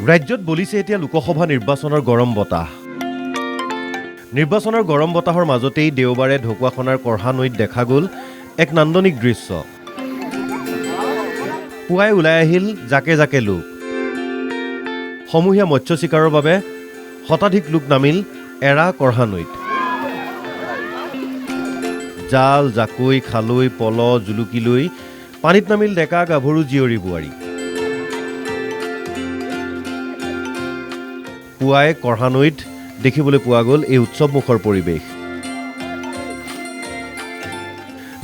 ৰাজ্যত বলিছে এতিয়া লোকসভা নিৰ্বাচনৰ গৰম বতাহ। নিৰ্বাচনৰ গৰম বতাহৰ মাজতেই দেওবাৰে ঢকুৱাখনাৰ কঢ়া নৈত দেখা গ'ল এক নান্দনিক দৃশ্য। পুৱাই ওলাই আহিল জাকে জাকে লোক। সমূহীয়া মৎস্য চিকাৰৰ বাবে শতাধিক লোক নামিল এৰা কঢ়া নৈত। জাল, জাকৈ, খালৈ, পল, জুলুকি লৈ পানীত নামিল ডেকা গাভৰু জীয়ৰী বোৱাৰী। পুৱাই কঢ়া নৈত দেখিবলৈ পোৱা গ'ল এই উৎসৱমুখৰ পৰিৱেশ।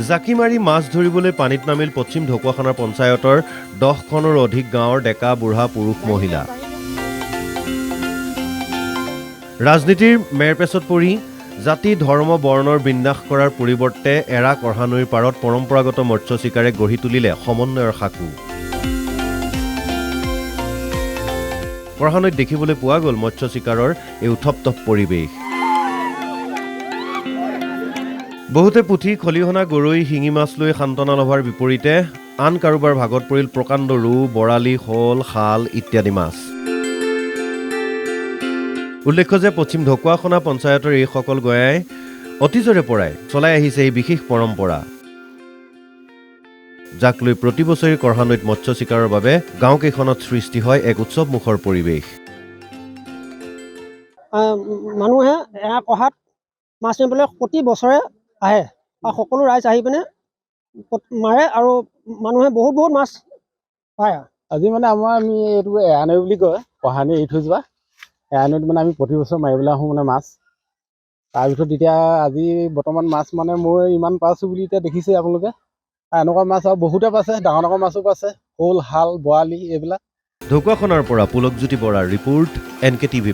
জাকি মাৰি মাছ ধৰিবলৈ পানীত নামিল পশ্চিম ঢকুৱাখানা পঞ্চায়তৰ 10খনৰো অধিক গাঁৱৰ ডেকা বুঢ়া পুৰুষ মহিলা। ৰাজনীতিৰ মেৰপেচত পৰি জাতি ধৰ্ম বৰ্ণৰ বিন্যাস কৰাৰ পৰিৱৰ্তে এৰা কঢ়া নৈৰ পাৰত পৰম্পৰাগত মৎস্য চিকাৰে গঢ়ি তুলিলে সমন্বয়ৰ সাঁকো। কঢ়া নৈত দেখিবলৈ পোৱা গ'ল মৎস্য চিকাৰৰ এই উত্তপ্ত পৰিৱেশ। বহুতে পুঠি, খলিহনা, গৰৈ, শিঙি মাছ লৈ সান্তনা লভাৰ বিপৰীতে আন কাৰোবাৰ ভাগত পৰিল প্ৰকাণ্ড ৰৌ, বৰালি, শ'ল, শাল ইত্যাদি মাছ। উল্লেখ্য যে পশ্চিম ঢকুৱাখনা পঞ্চায়তৰ এইসকল গঞাই অতীজৰে পৰাই চলাই আহিছে এই বিশেষ পৰম্পৰা, যাক লৈ প্ৰতি বছৰে কঢ়া নৈত মৎস্য চিকাৰৰ বাবে গাঁওকেইখনত সৃষ্টি হয় এক উৎসৱমুখৰ পৰিৱেশ। মানুহে এৰা কঢ়াত মাছ মাৰিবলৈ প্ৰতি বছৰে আহে আৰু সকলো ৰাইজ আহি পিনে মাৰে আৰু মানুহে বহুত মাছ পায়। আজি মানে আমি এইটো এৰা নৈ বুলি কয়, কঢ়া নৈ এৰি থৈ যোৱা এৰা নৈত মানে আমি প্ৰতি বছৰ মাৰিবলৈ আহোঁ মানে মাছ। তাৰপিছত এতিয়া আজি বৰ্তমান মাছ মানে মই ইমান পাইছোঁ বুলি এতিয়া দেখিছে আপোনালোকে। এনেকুৱা মাছ আৰু বহুতে পাইছে, ডাঙৰ ডাঙৰ মাছো পাইছে, শ'ল, শাল, বৰালি এইবিলাক। ঢকুৱাখনাৰ পৰা পুলকজ্যোতি বৰাৰ ৰিপৰ্ট, NKTV+।